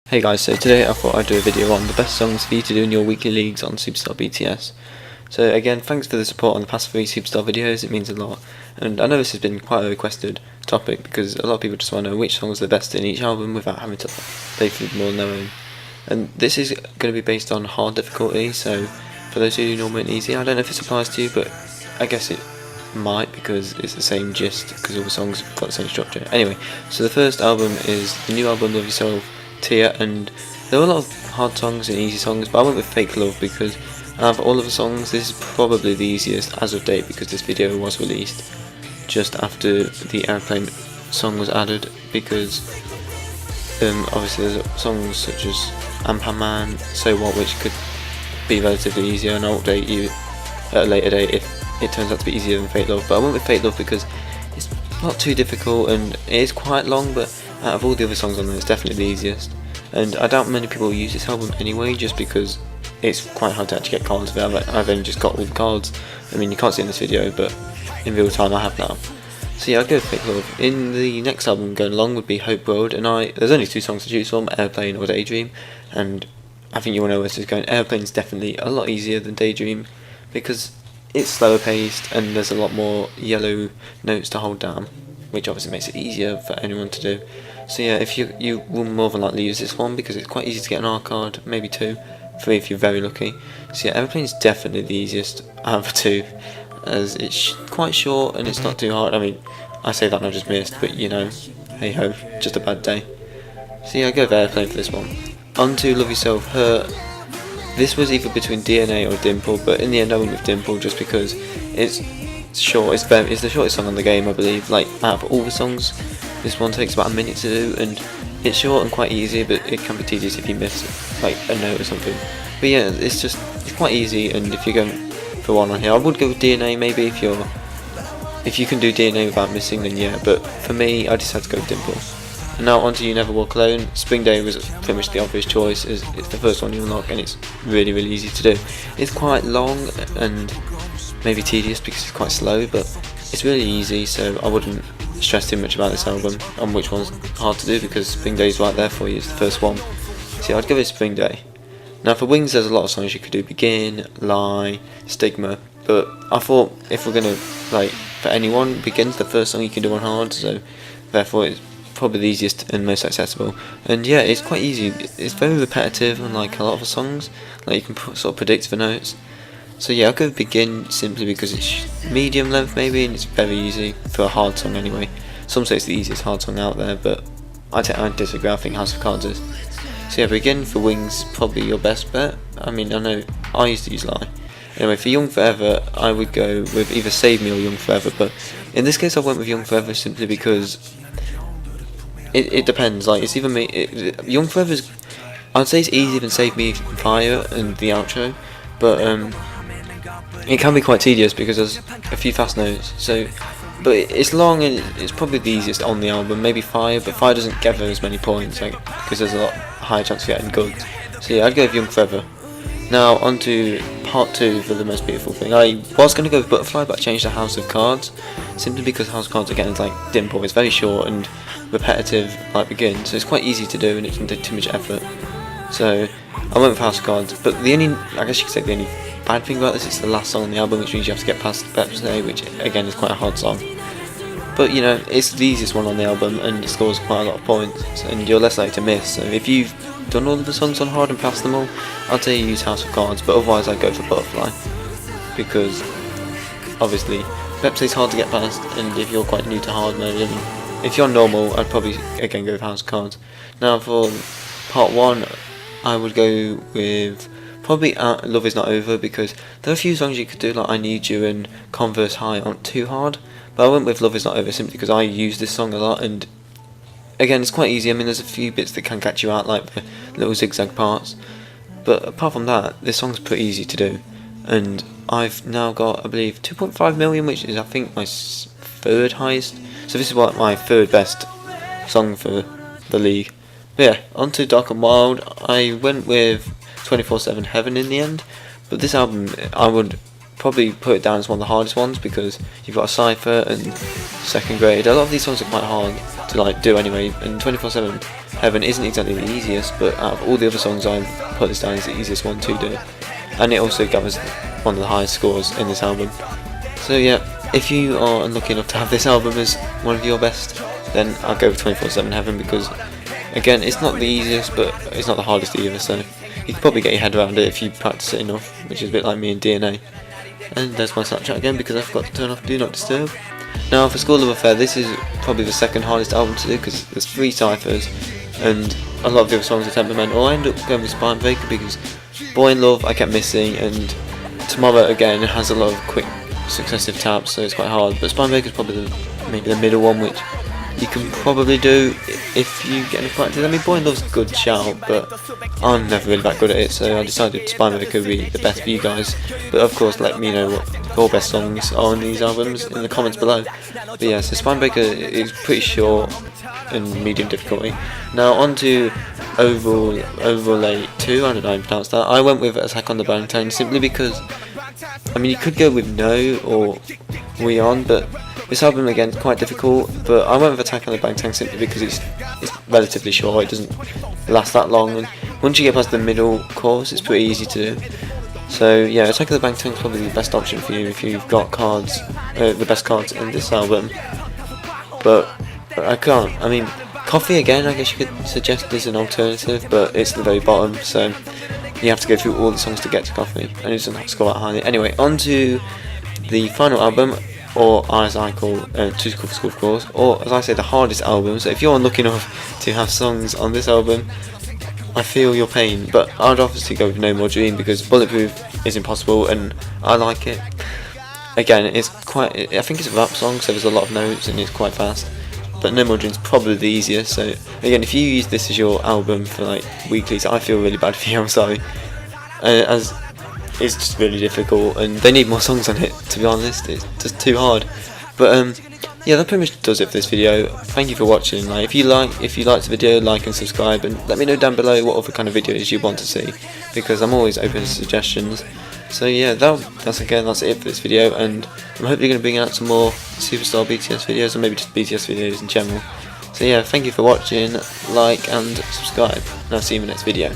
Hey guys, so today I thought I'd do a video on the best songs for you to do in your weekly leagues on Superstar BTS. So again, thanks for the support on the past 3 Superstar videos, it means a lot. And I know this has been quite a requested topic because a lot of people just want to know which songs are the best in each album without having to play through them all on their own. And this is going to be based on hard difficulty, so for those who do normal and easy, I don't know if this applies to you, but I guess it might because it's the same gist, because all the songs have got the same structure. Anyway, so the first album is the new album Love Yourself, Tier, and there were a lot of hard songs and easy songs, but I went with Fake Love because out of all of the songs, this is probably the easiest as of date because this video was released just after the Airplane song was added, because obviously there's songs such as Man, So What, which could be relatively easier, and I'll update you at a later date if it turns out to be easier than Fake Love. But I went with Fake Love because it's not too difficult and it is quite long, but out of all the other songs on there, it's definitely the easiest. And I doubt many people use this album anyway, just because it's quite hard to actually get cards of it. I've only just got all the cards. I mean, you can't see in this video, but in real time I have now. So yeah, I'd go with Fake Love. In the next album going along would be Hope World, and there's only 2 songs to choose from, Airplane or Daydream, and I think you all know where this is going. Airplane's definitely a lot easier than Daydream, because it's slower paced and there's a lot more yellow notes to hold down, which obviously makes it easier for anyone to do. So yeah, if you will more than likely use this one because it's quite easy to get an R card, maybe 2, 3 if you're very lucky. So yeah, Airplane's definitely the easiest out of the 2, as it's quite short and it's not too hard. I mean, I say that and I've just missed, but you know, hey ho, just a bad day. So yeah, I go with Airplane for this one. On to Love Yourself, Hurt. This was either between DNA or Dimple, but in the end I went with Dimple just because it's short. It's the shortest song on the game, I believe. Like, out of all the songs, this one takes about a minute to do, and it's short and quite easy, but it can be tedious if you miss like a note or something. But yeah, it's quite easy, and if you're going for one on here, I would go with DNA maybe if you can do DNA without missing, then yeah. But for me, I decided to go with Dimple. And now onto You Never Walk Alone. Spring Day was pretty much the obvious choice, as it's the first one you unlock and it's really easy to do. It's quite long and maybe tedious because it's quite slow, but it's really easy, so I wouldn't stress too much about this album on which one's hard to do, because Spring Day's right there for you, it's the first one. So yeah, I'd give it Spring Day. Now for Wings, there's a lot of songs you could do: Begin, Lie, Stigma, but I thought if we're gonna, like, for anyone, Begin's the first song you can do on hard, so therefore it's probably the easiest and most accessible. And yeah, it's quite easy. It's very repetitive, unlike a lot of the songs. Like, you can sort of predict the notes. So yeah, I'll go with Begin simply because it's medium length maybe, and it's very easy for a hard song anyway. Some say it's the easiest hard song out there, but I disagree. I think House of Cards is. So yeah, Begin for Wings, probably your best bet. I mean, I know I used to use Lie. Anyway, for Young Forever, I would go with either Save Me or Young Forever, but in this case I went with Young Forever simply because it depends. Like, it's either Young Forever's, I'd say it's easier than Save Me, Fire, and the outro, but it can be quite tedious because there's a few fast notes. So, but it's long and it's probably the easiest on the album. Maybe Fire, but Fire doesn't gather as many points, like, because there's a lot higher chance of getting goods. So yeah, I'd go with Young Forever. Now on to part 2 for The Most Beautiful Thing. I was going to go with Butterfly, but I changed to House of Cards simply because House of Cards, again, is like Dimple. It's very short and repetitive like Begin, so it's quite easy to do and it doesn't take too much effort. So I went with House of Cards, but the only, I guess you could say the only bad thing about this is the last song on the album, which means you have to get past Birthday, which again is quite a hard song. But you know, it's the easiest one on the album and it scores quite a lot of points, and you're less likely to miss. So if you've done all of the songs on hard and passed them all, I'd say you use House of Cards, but otherwise I'd go for Butterfly, because obviously Pepsi's hard to get past, and if you're quite new to hard mode, if you're normal, I'd probably again go with House of Cards. Now for part 1, I would go with probably Love Is Not Over, because there are a few songs you could do, like I Need You and Converse High, aren't too hard, but I went with Love Is Not Over simply because I use this song a lot, and again it's quite easy. I mean, there's a few bits that can catch you out, like the little zigzag parts, but apart from that, this song's pretty easy to do. And I've now got, I believe, 2.5 million, which is I think my 3rd highest. So this is what my 3rd best song for the league. But yeah, on to Dark and Wild. I went with 24/7 Heaven in the end, but this album I would probably put it down as one of the hardest ones, because you've got a cipher and second grade. A lot of these songs are quite hard to like do anyway, and 24/7 Heaven isn't exactly the easiest, but out of all the other songs I've put this down as the easiest one to do, and it also gathers one of the highest scores in this album. So yeah, if you are unlucky enough to have this album as one of your best, then I'll go with 24/7 Heaven, because again, it's not the easiest, but it's not the hardest either, so you can probably get your head around it if you practice it enough, which is a bit like me in DNA. And there's my Snapchat again, because I forgot to turn off Do Not Disturb. Now for School of Affair, this is probably the second hardest album to do, because there's 3 ciphers, and a lot of the other songs are temperamental. I ended up going with Spinebreaker because Boy in Love I kept missing, and Tomorrow again has a lot of quick successive taps, so it's quite hard. But Spinebreaker is probably maybe the middle one, which you can probably do if you get enough practice. I mean, Boy in Love's a good shout, but I'm never really that good at it, so I decided Spinebreaker would be the best for you guys. But of course, let me know what your best songs are on these albums in the comments below. But yeah, so Spinebreaker is pretty short and medium difficulty. Now on to Overlay 2, I don't know how to pronounce that. I went with Attack on the Bangtan simply because, I mean, you could go with No or We On, but this album again is quite difficult. But I went with Attack on the Bangtan simply because it's relatively short, it doesn't last that long, and once you get past the middle course it's pretty easy to do. So yeah, Attack of the Bangtan is probably the best option for you if you've got cards, the best cards in this album. But I can't, I mean, Coffee again I guess you could suggest as an alternative, but it's the very bottom, so you have to go through all the songs to get to Coffee, and it doesn't score that highly. Anyway, on to the final album, or as I call Too Cool for School, of course, or as I say, the hardest album. So if you're unlucky enough to have songs on this album, I feel your pain, but I'd obviously go with No More Dream, because Bulletproof is impossible and I like it. Again, it's quite, I think it's a rap song, so there's a lot of notes and it's quite fast, but No More Dream is probably the easiest. So again, if you use this as your album for like weeklies, I feel really bad for you, I'm sorry, as it's just really difficult and they need more songs on it, to be honest. It's just too hard. But yeah, that pretty much does it for this video. Thank you for watching. Like, if you liked the video, like and subscribe, and let me know down below what other kind of videos you want to see, because I'm always open to suggestions. So yeah, that's it for this video, and I'm hopefully going to bring out some more Superstar BTS videos, or maybe just BTS videos in general. So yeah, thank you for watching, like and subscribe, and I'll see you in the next video.